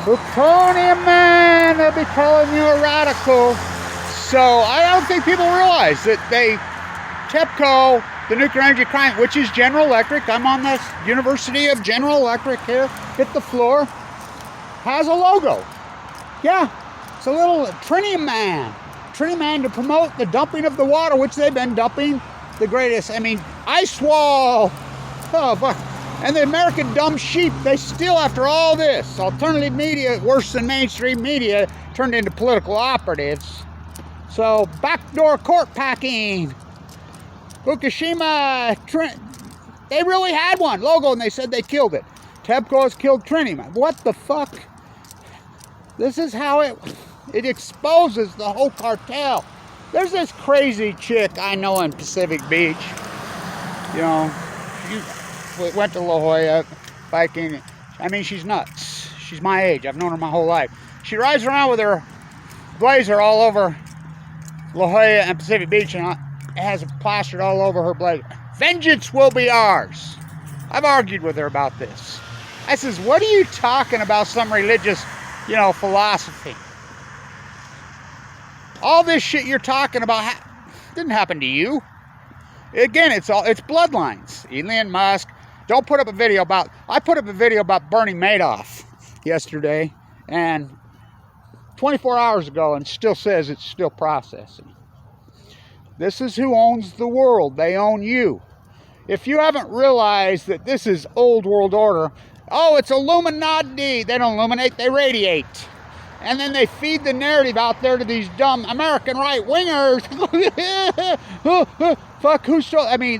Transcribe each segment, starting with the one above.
Plutonium man, they'll be calling you a radical. So I don't think people realize that TEPCO, the nuclear energy client, which is General Electric, I'm on the University of General Electric here, hit the floor, has a logo. Yeah, it's a little tritium man. Tritium man to promote the dumping of the water, which they've been dumping the greatest, ice wall. Oh, fuck. And the American dumb sheep, they still, after all this, alternative media, worse than mainstream media, turned into political operatives. So, backdoor court packing. Fukushima, they really had one logo and they said they killed it. TEPCO has killed tritium. What the fuck? This is how it exposes the whole cartel. There's this crazy chick I know in Pacific Beach. You know, she went to La Jolla biking. She's nuts. She's my age. I've known her my whole life. She rides around with her blazer all over La Jolla and Pacific Beach, and has it plastered all over her blazer. Vengeance will be ours. I've argued with her about this. I says, what are you talking about? Some religious, philosophy. All this shit you're talking about didn't happen to you. Again, it's bloodlines. Elon Musk. Don't put up a video about. I put up a video about Bernie Madoff yesterday, and 24 hours ago, and still says it's still processing. This is who owns the world. They own you. If you haven't realized that this is old world order, it's Illuminati. They don't illuminate, they radiate. And then they feed the narrative out there to these dumb American right-wingers. Fuck,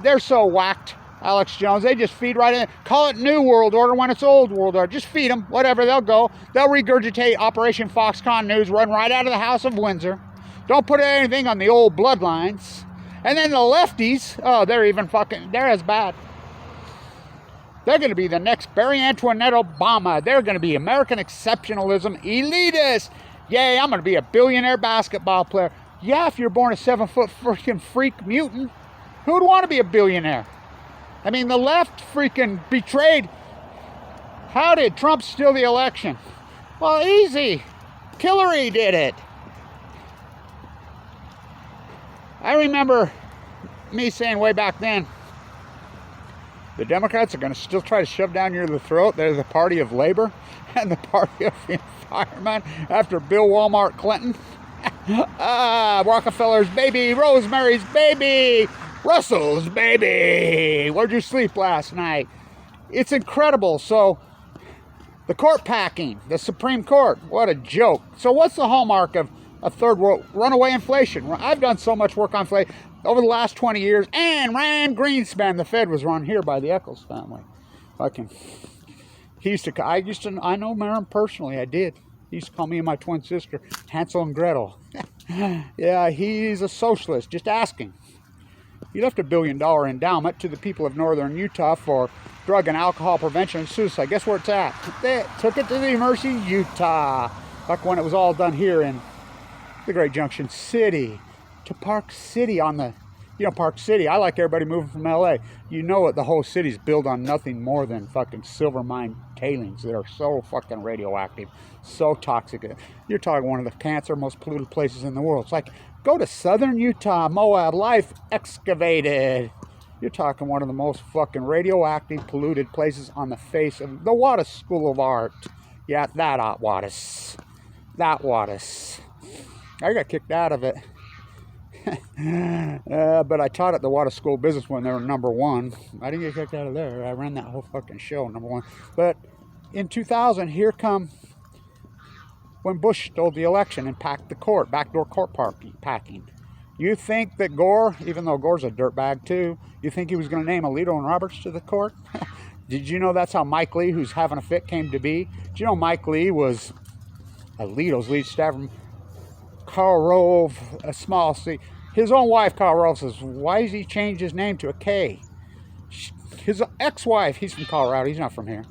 they're so whacked, Alex Jones. They just feed right in. Call it New World Order when it's Old World Order. Just feed them, whatever, they'll go. They'll regurgitate Operation Foxconn News, run right out of the House of Windsor. Don't put anything on the old bloodlines. And then the lefties, they're as bad. They're going to be the next Barry Antoinette Obama. They're going to be American exceptionalism elitist. Yay, I'm going to be a billionaire basketball player. Yeah, if you're born a 7-foot freaking freak mutant, who'd want to be a billionaire? The left freaking betrayed. How did Trump steal the election? Well, easy. Hillary did it. I remember me saying way back then, the Democrats are going to still try to shove down your throat. They're the party of labor and the party of the environment after Bill Walmart Clinton. Rockefeller's baby, Rosemary's baby, Russell's baby. Where'd you sleep last night? It's incredible. So, the court packing, the Supreme Court, what a joke. So what's the hallmark of a third world? Runaway inflation. I've done so much work on inflation over the last 20 years. And Rand Greenspan, the Fed, was run here by the Eccles family. I know Marin personally. I did. He used to call me and my twin sister Hansel and Gretel. Yeah, he's a socialist. Just asking. He left $1 billion endowment to the people of northern Utah for drug and alcohol prevention and suicide. Guess where it's at? They took it to the University of Utah. Back when it was all done here in the Great Junction City. To Park City on the, Park City. I like everybody moving from LA. The whole city's built on nothing more than fucking silver mine tailings that are so fucking radioactive, so toxic. You're talking one of the cancer most polluted places in the world. It's like, go to southern Utah, Moab, life excavated. You're talking one of the most fucking radioactive, polluted places on the face of the Wattis School of Art. Yeah, that Wattis. That Wattis. I got kicked out of it. But I taught at the Wattis School of Business when they were #1. I didn't get kicked out of there. I ran that whole fucking show, #1. But in 2000, here come when Bush stole the election and packed the court, backdoor court packing. You think that Gore, even though Gore's a dirtbag too, you think he was going to name Alito and Roberts to the court? Did you know that's how Mike Lee, who's having a fit, came to be? Did you know Mike Lee was Alito's lead staffer? Karl Rove, a small C. His own wife, Karl Rove, says, why does he change his name to a K? His ex-wife, he's from Colorado, he's not from here.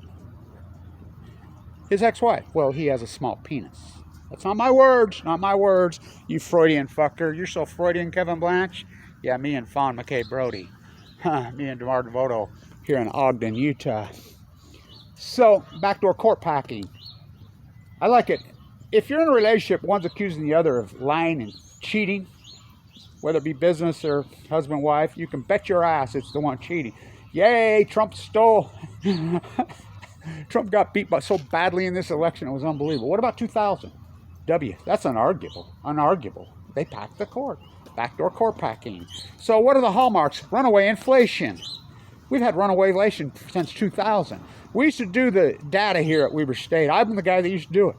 His ex-wife, well, he has a small penis. That's not my words, not my words, you Freudian fucker. You're so Freudian, Kevin Blanche. Yeah, me and Fawn McKay Brody. Me and DeMar DeVoto here in Ogden, Utah. So, backdoor court packing. I like it. If you're in a relationship, one's accusing the other of lying and cheating, whether it be business or husband, wife, you can bet your ass it's the one cheating. Yay, Trump stole. Trump got beat by so badly in this election, it was unbelievable. What about 2000? That's unarguable. They packed the court. Backdoor court packing. So what are the hallmarks? Runaway inflation. We've had runaway inflation since 2000. We used to do the data here at Weber State. I'm the guy that used to do it.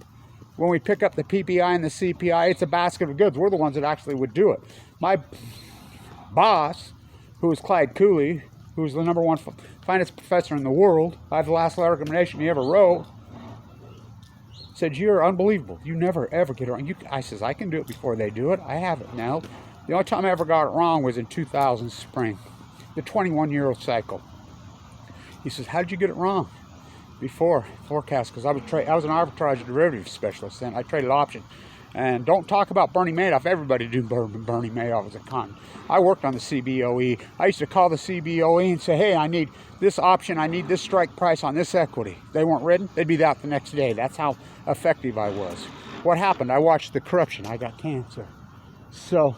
When we pick up the PPI and the CPI, it's a basket of goods. We're the ones that actually would do it. My boss, who was Clyde Cooley, who was the #1 finance professor in the world, I have the last recommendation he ever wrote, said, "You're unbelievable. You never, ever get it wrong." I says, "I can do it before they do it. I have it now." The only time I ever got it wrong was in 2000 spring, the 21-year cycle. He says, "How did you get it wrong?" Before forecast, because I was an arbitrage derivative specialist then. I traded options. And don't talk about Bernie Madoff. Everybody do Bernie Madoff as a con. I worked on the CBOE. I used to call the CBOE and say, "Hey, I need this option. I need this strike price on this equity." They weren't written. They'd be out the next day. That's how effective I was. What happened? I watched the corruption. I got cancer. So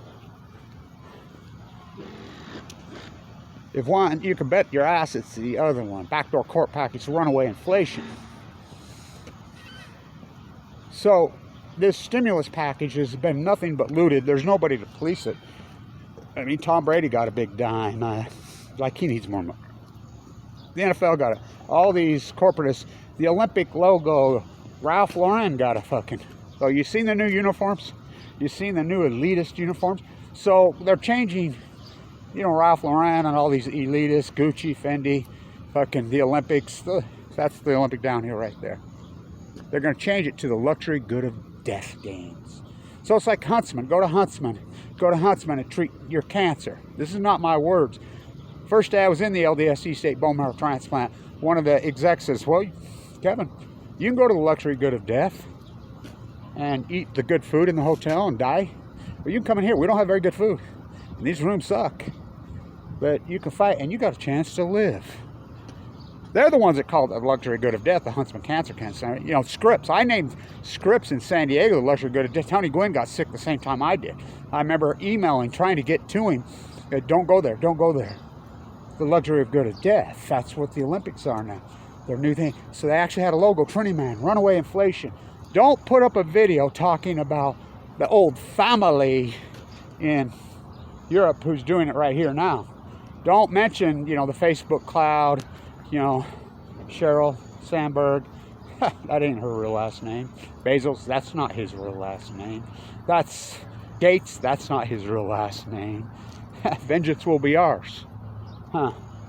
if one, you can bet your ass it's the other one. Backdoor court package, runaway inflation. So this stimulus package has been nothing but looted. There's nobody to police it. I mean, Tom Brady got a big dime. Like he needs more money. The NFL got it. All these corporatists. The Olympic logo. Ralph Lauren got a fucking... So you seen the new uniforms? You seen the new elitist uniforms? So they're changing... You know, Ralph Lauren and all these elitists, Gucci, Fendi, fucking the Olympics. That's the Olympic downhill right there. They're going to change it to the luxury good of death games. So it's like Huntsman. Go to Huntsman. Go to Huntsman and treat your cancer. This is not my words. First day I was in the LDS State bone marrow transplant, one of the execs says, "Well, Kevin, you can go to the luxury good of death and eat the good food in the hotel and die. But you can come in here. We don't have very good food. And these rooms suck. But you can fight, and you got a chance to live." They're the ones that call it the luxury good of death, the Huntsman Cancer Center. You know, Scripps. I named Scripps in San Diego the luxury good of death. Tony Gwynn got sick the same time I did. I remember emailing, trying to get to him. "Don't go there. Don't go there." The luxury of good of death. That's what the Olympics are now. Their new thing. So they actually had a logo, Trinity Man, runaway inflation. Don't put up a video talking about the old family in Europe who's doing it right here now. Don't mention, you know, the Facebook cloud, you know, Sheryl Sandberg. That ain't her real last name. Bezos, that's not his real last name. That's Gates, that's not his real last name. Vengeance will be ours.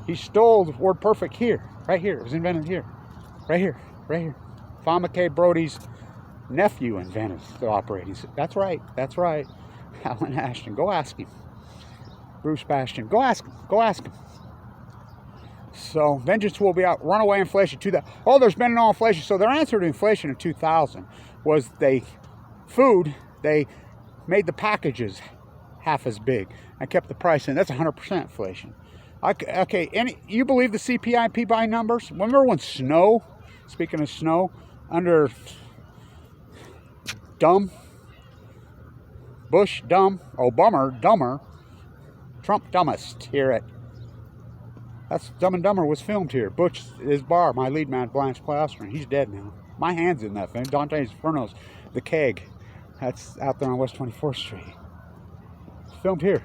He stole the word perfect here, right here. It was invented here. Right here, right here. Fama K. Brody's nephew invented the operating system. That's right, that's right. Alan Ashton, go ask him. Bruce Bastion, go ask him, go ask him. So, vengeance will be out. Runaway inflation, oh, there's been no inflation. So their answer to inflation in 2000 was they made the packages half as big and kept the price in. That's 100% inflation. Okay, you believe the CPI and PPI numbers? Remember when snow, speaking of snow, under Bush dumb, Obama dumber, Trump dumbest here at... That's Dumb and Dumber was filmed here. Butch is Bar, my lead man, Blanche Claustron. He's dead now. My hand's in that thing. Dante's Inferno's The Keg. That's out there on West 24th Street. It's filmed here.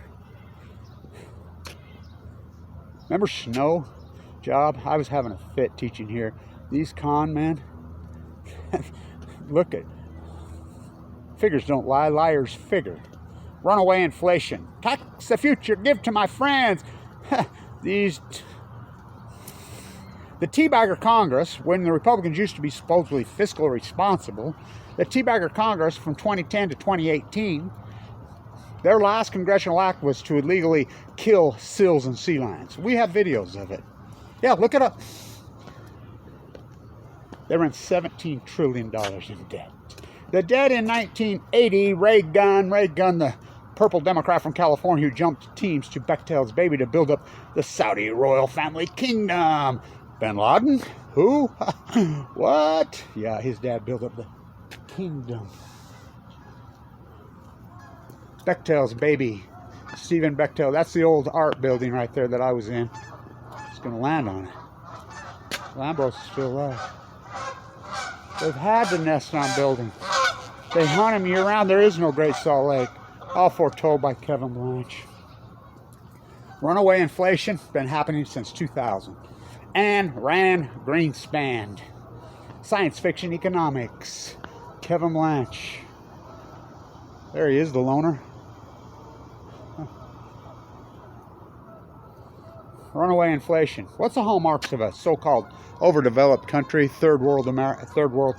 Remember Snow Job? I was having a fit teaching here. These con men, look at, figures don't lie, liars figure. Runaway inflation. Tax the future, give to my friends. The Teabagger Congress, when the Republicans used to be supposedly fiscally responsible, the Teabagger Congress from 2010 to 2018, their last congressional act was to illegally kill seals and sea lions. We have videos of it. Yeah, look it up. They were in $17 trillion in debt. The debt in 1980, Reagan, the purple Democrat from California who jumped teams to Bechtel's baby to build up the Saudi royal family kingdom. Bin Laden? Who? What? Yeah, his dad built up the Kingdom. Bechtel's baby. Stephen Bechtel. That's the old art building right there that I was in. It's going to land on it. Lambros is still alive. They've had to nest on buildings. They hunt them year round. There is no Great Salt Lake. All foretold by Kevin Blanch. Runaway inflation, been happening since 2000. And Rand Greenspan. Science fiction economics. Kevin Blanch. There he is, the loner. Runaway inflation. What's the hallmarks of a so-called overdeveloped country, third world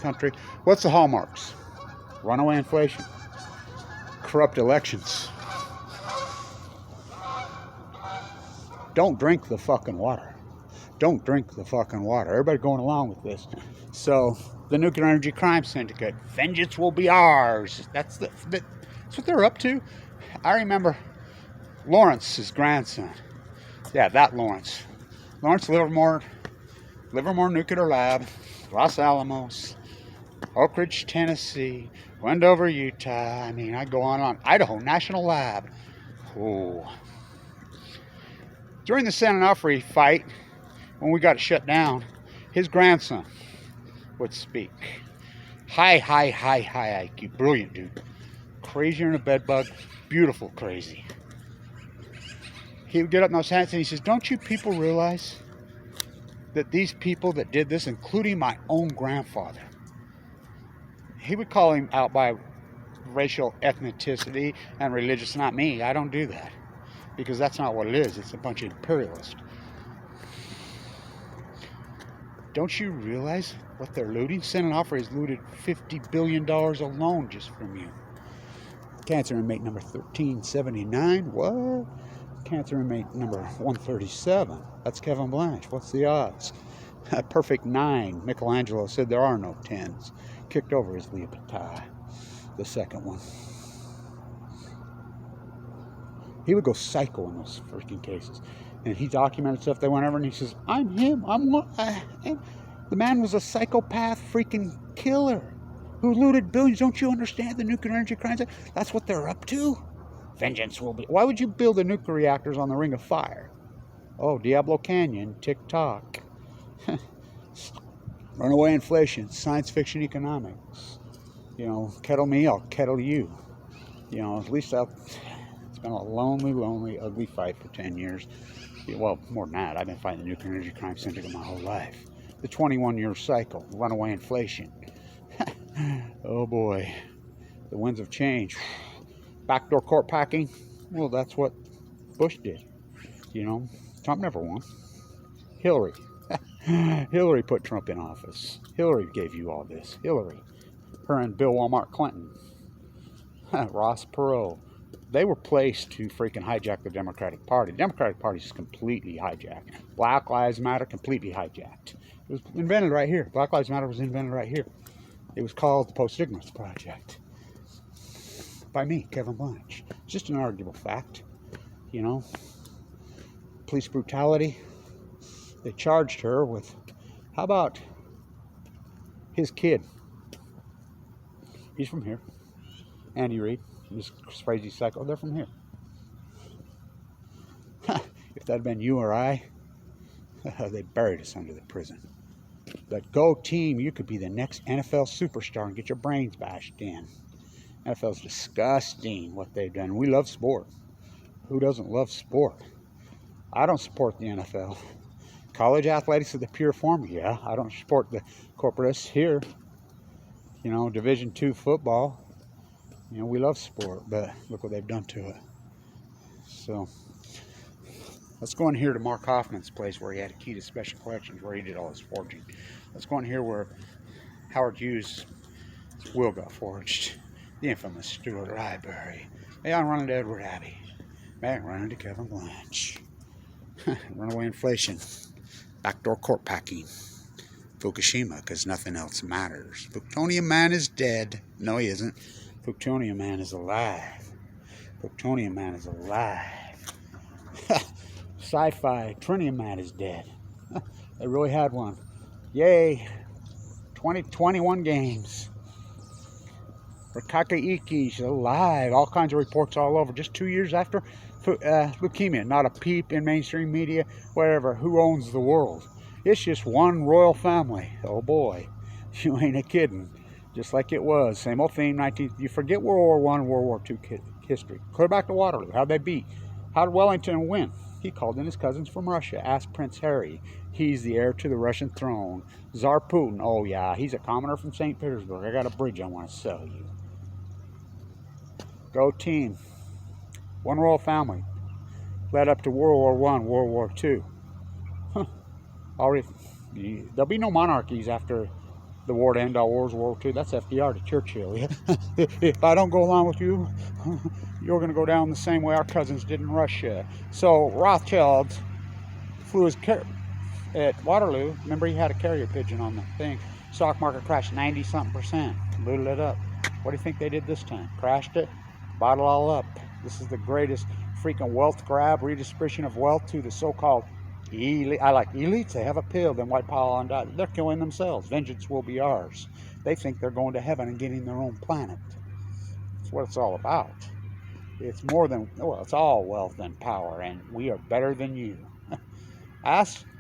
country? What's the hallmarks? Runaway inflation. Corrupt elections. Don't drink the fucking water. Don't drink the fucking water. Everybody going along with this. So, the Nuclear Energy Crime Syndicate. Vengeance will be ours. That's what they're up to. I remember Lawrence's grandson. Yeah, that Lawrence. Lawrence Livermore Nuclear Lab. Los Alamos. Oak Ridge, Tennessee. Wendover, Utah. I mean, I go on. Idaho National Lab. Oh. During the San Onofre fight, when we got shut down, his grandson would speak. High IQ. Brilliant dude. Crazier than a bedbug. Beautiful crazy. He would get up in those hands and he says, don't you people realize that these people that did this, including my own grandfather, he would call him out by racial ethnicity and religious. Not me. I don't do that. Because that's not what it is. It's a bunch of imperialists. Don't you realize what they're looting? San Onofre has looted $50 billion alone just from you. Cancer inmate number 1379. What? Cancer inmate number 137. That's Kevin Blanch. What's the odds? A perfect 9. Michelangelo said there are no 10s. Kicked over his Leopardi. The second one. He would go psycho in those freaking cases. And he documented stuff. They went over and he says, I'm him. The man was a psychopath freaking killer who looted billions. Don't you understand the nuclear energy crimes? That's what they're up to. Vengeance will be. Why would you build the nuclear reactors on the Ring of Fire? Oh, Diablo Canyon, TikTok. Runaway inflation, science fiction economics. You know, kettle me, I'll kettle you. You know, at least it's been a lonely, ugly fight for 10 years. Well, more than that. I've been fighting the Nuclear Energy Crime Syndicate my whole life. The 21-year cycle, runaway inflation. Oh boy, the winds of change. Backdoor court packing. Well, that's what Bush did. You know, Trump never won. Hillary. Hillary put Trump in office. Hillary gave you all this. Hillary. Her and Bill Walmart Clinton. Ross Perot. They were placed to freaking hijack the Democratic Party. The Democratic Party is completely hijacked. Black Lives Matter, completely hijacked. It was invented right here. Black Lives Matter was invented right here. It was called the Post-Ignorance Project. By me, Kevin Blanch. It's just an arguable fact. You know, police brutality. They charged her with, how about his kid? He's from here. Andy Reid. This crazy psycho. They're from here. If that had been you or I, they buried us under the prison. But go team, you could be the next NFL superstar and get your brains bashed in. NFL's disgusting what they've done. We love sport. Who doesn't love sport? I don't support the NFL. College athletics is the pure form. Yeah, I don't support the corporatists here. You know, Division II football. You know, we love sport, but look what they've done to it. So, let's go in here to Mark Hoffman's place where he had a key to special collections, where he did all his forging. Let's go in here where Howard Hughes' will got forged. The infamous Stewart Library. May I run into Edward Abbey. May I run into Kevin Blanch. Runaway inflation. Backdoor court packing. Fukushima, because nothing else matters. Plutonium Man is dead. No, he isn't. Plutonium Man is alive. Plutonium Man is alive. Sci-fi. Trinium Man is dead. They really had one. Yay. 21 games. Kakaiki's alive. All kinds of reports all over. Just 2 years after leukemia. Not a peep in mainstream media, whatever. Who owns the world? It's just one royal family. Oh boy, you ain't a kidding. Just like it was. Same old theme. You forget World War I, World War II history. Clear back to Waterloo. How'd they beat? How did Wellington win? He called in his cousins from Russia. Asked Prince Harry. He's the heir to the Russian throne. Tsar Putin. Oh yeah, he's a commoner from St. Petersburg. I got a bridge I want to sell you. Go team. One royal family. Led up to World War I, World War II. Huh. Already, there'll be no monarchies after the war to end all wars, World War II. That's FDR to Churchill. If I don't go along with you, you're going to go down the same way our cousins did in Russia. So Rothschild flew his at Waterloo. Remember, he had a carrier pigeon on the thing. Stock market crashed 90-something%. Looted it up. What do you think they did this time? Crashed it, bought it all up. This is the greatest freaking wealth grab, redistribution of wealth to the so-called elite. I like elites. They have a pill, then white power on that. They're killing themselves. Vengeance will be ours. They think they're going to heaven and getting their own planet. That's what it's all about. It's more than, well, it's all wealth and power, and we are better than you.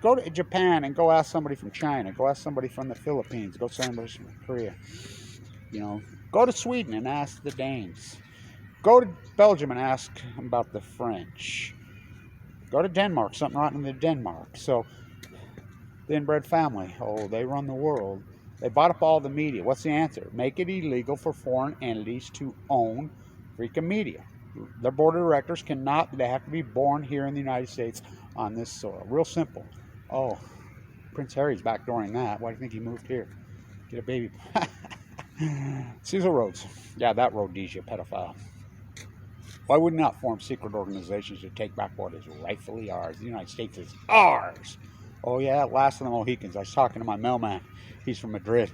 Go to Japan and go ask somebody from China. Go ask somebody from the Philippines. Go somebody from Korea. You know, go to Sweden and ask the Danes. Go to Belgium and ask about the French. Go to Denmark, something rotten in Denmark. So, the inbred family, oh, they run the world. They bought up all the media. What's the answer? Make it illegal for foreign entities to own freaking media. Their board of directors cannot, they have to be born here in the United States on this soil. Real simple. Oh, Prince Harry's backdooring that. Why do you think he moved here? Get a baby. Cecil Rhodes. Yeah, that Rhodesia pedophile. Why would we not form secret organizations to take back what is rightfully ours? The United States is ours. Oh yeah, last of the Mohicans. I was talking to my mailman. He's from Madrid.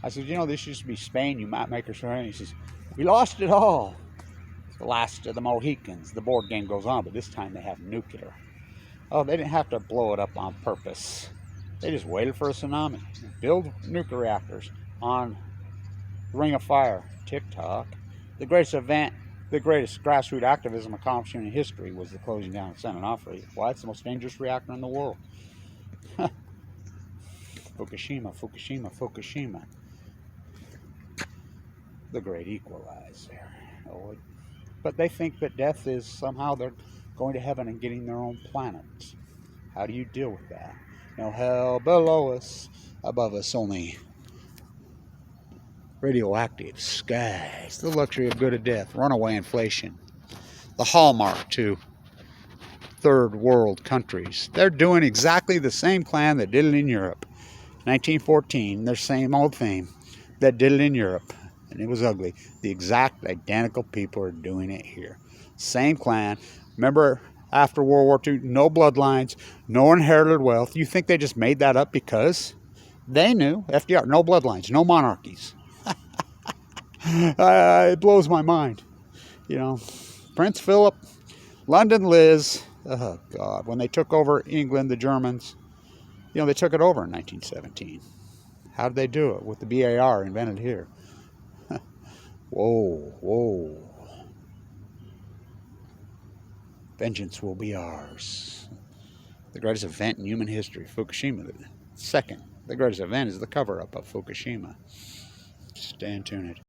I said, you know, this used to be Spain, you map makers. He says, we lost it all. It's the last of the Mohicans. The board game goes on, but this time they have nuclear. Oh, they didn't have to blow it up on purpose. They just waited for a tsunami. Build nuclear reactors on Ring of Fire. TikTok. The greatest event, the greatest grassroots activism accomplishment in history was the closing down of San Onofre. Why? It's the most dangerous reactor in the world. Fukushima, Fukushima, Fukushima. The great equalizer. Oh, but they think that death is somehow they're going to heaven and getting their own planet. How do you deal with that? No hell below us, above us only radioactive skies. The luxury of good or death. Runaway inflation. The hallmark to third world countries. They're doing exactly the same plan that did it in Europe. 1914, their same old thing that did it in Europe. And it was ugly. The exact identical people are doing it here. Same clan. Remember, after World War II, no bloodlines, no inherited wealth. You think they just made that up because they knew, FDR, no bloodlines, no monarchies. It blows my mind. You know, Prince Philip, London Liz, oh God, when they took over England, the Germans, you know, they took it over in 1917. How did they do it? With the BAR invented here. Whoa, whoa. Vengeance will be ours. The greatest event in human history, Fukushima. The second, the greatest event is the cover-up of Fukushima. Stay tuned.